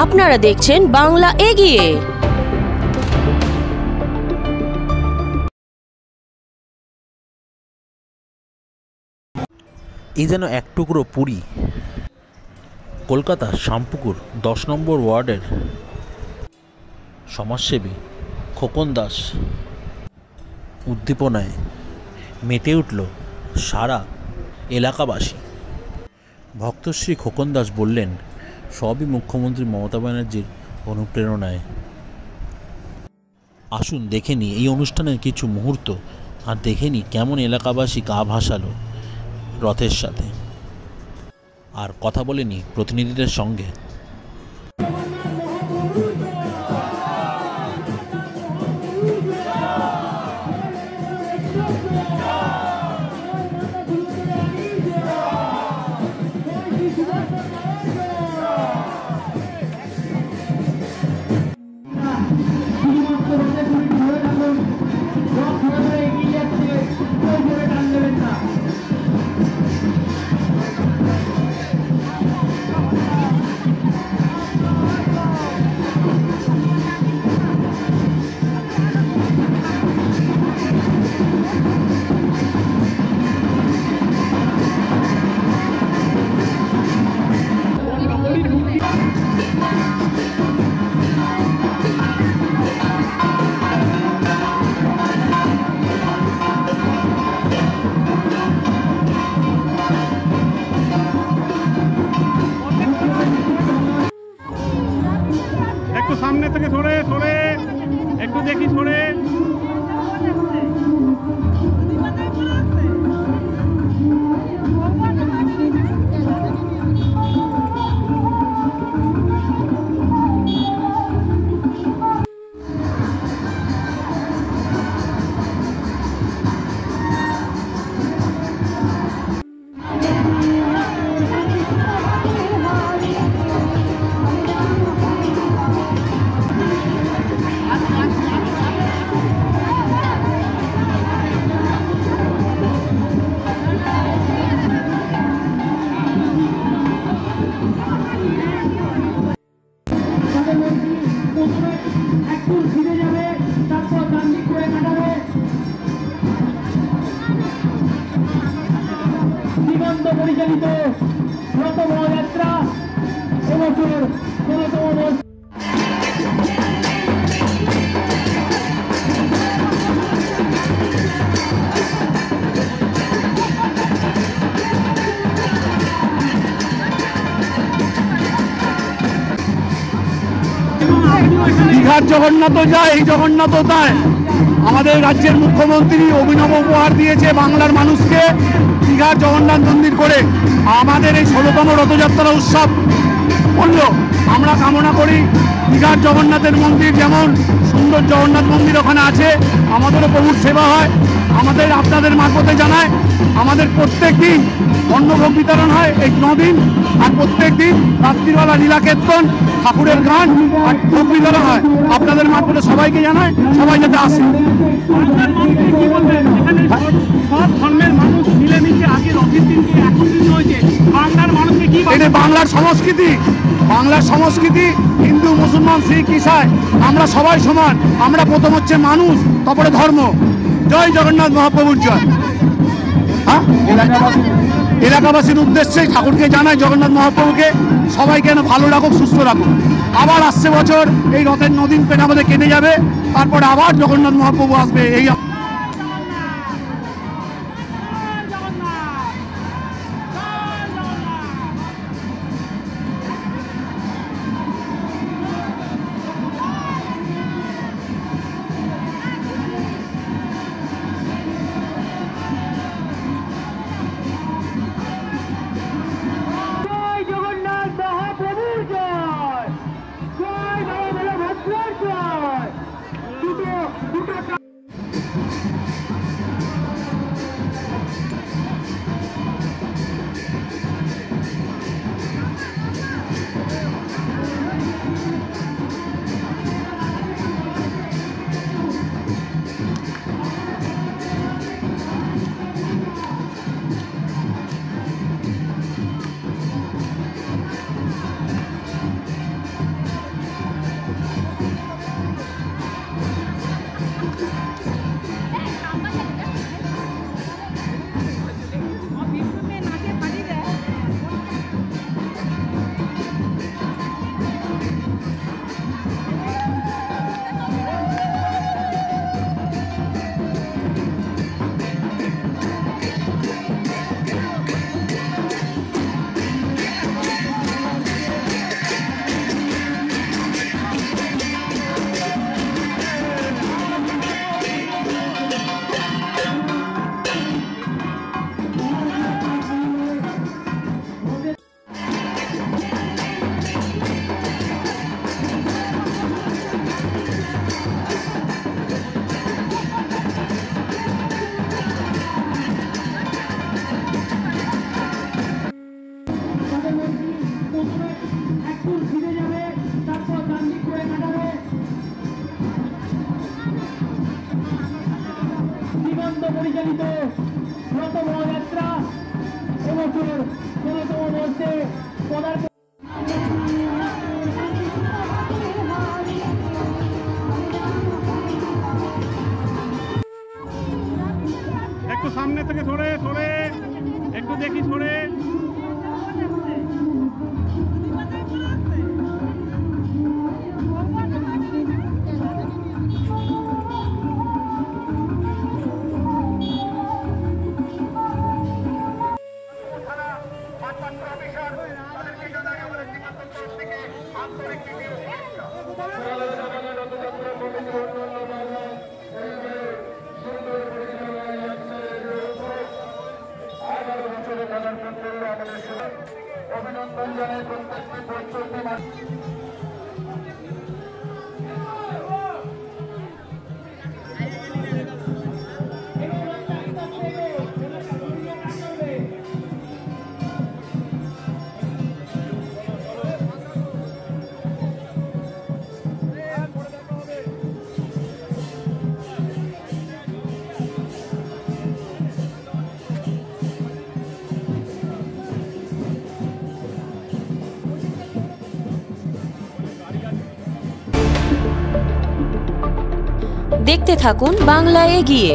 আপনারা দেখছেন বাংলা এগিয়ে। এই যেন এক টুকরো পুরী। কলকাতা শ্যামপুকুর 10 নম্বর ওয়ার্ডের সমাজসেবী খোকন দাস উদ্দীপনায় মেতে উঠল সারা এলাকাবাসী। ভক্তশ্রী খোকন দাস বললেন, সবই মুখ্যমন্ত্রী মমতা ব্যানার্জির অনুপ্রেরণায়। আসুন দেখে নিই এই অনুষ্ঠানের কিছু মুহূর্ত, আর দেখে নিই কেমন এলাকাবাসী গা ভাসালো রথের সাথে। আর কথা বলেনি প্রতিনিধিদের সঙ্গে। একটু সামনে থেকে সরে সরে একটু দেখি সরে। পরিচালিত রথযাত্রা এবছর ১৬তম দীঘার জগন্নাথ যায়, এই জগন্নাথ তাই আমাদের রাজ্যের মুখ্যমন্ত্রী অভিনব উপহার দিয়েছে বাংলার মানুষকে দীঘার জগন্নাথ মন্দির করে। আমাদের এই ১৬তম রথযাত্রা উৎসব করল। আমরা কামনা করি দীঘার জগন্নাথের মন্দির যেমন সুন্দর জগন্নাথ মন্দির ওখানে আছে, আমাদেরও প্রভুর সেবা হয়। আমাদের আপনাদের মারফতে জানায় আমাদের প্রত্যেক দিন অন্নভোগ বিতরণ হয় এই 9 দিন, আর প্রত্যেক দিন রাত্রিবেলা লীলাকীর্তন, ঠাকুরের গান আর ভোগ বিতরণ হয়। আপনাদের মারফতে সবাইকে জানায়, সবাই যাতে আসে। সব ধর্মের মানুষ মিলেমিশে আগে রথের দিনকে একত্রিত হয়েছে। বাংলার মানুষকে কি এটা বাংলার সংস্কৃতি, বাংলার সংস্কৃতি হিন্দু মুসলমান শিখ ইসাই আমরা সবাই সমান। আমরা প্রথম হচ্ছে মানুষ, তারপরে ধর্ম। জয় জগন্নাথ মহাপ্রভুর জয়। হ্যাঁ, এলাকাবাসীর উদ্দেশ্যে ঠাকুরকে জানায়, জগন্নাথ মহাপ্রভুকে সবাইকে যেন ভালো রাখুক, সুস্থ রাখুক। আবার আসছে বছর এই রথের 9 দিন পেট আমাদের কেটে যাবে, তারপরে আবার জগন্নাথ মহাপ্রভু আসবে। এই একটু ফিরে যাবে, তারপর ডান দিক করে কাটাবে। সীমান্ত পরিচালিত রথযাত্রা এবছর ১৬তম বর্ষে পদার্পণ। একটু সামনে থেকে সরে সরে একটু দেখি সরে। অভিনন্দন জানাই প্রত্যেকটি পঞ্চমী মাস। দেখতে থাকুন বাংলা এগিয়ে।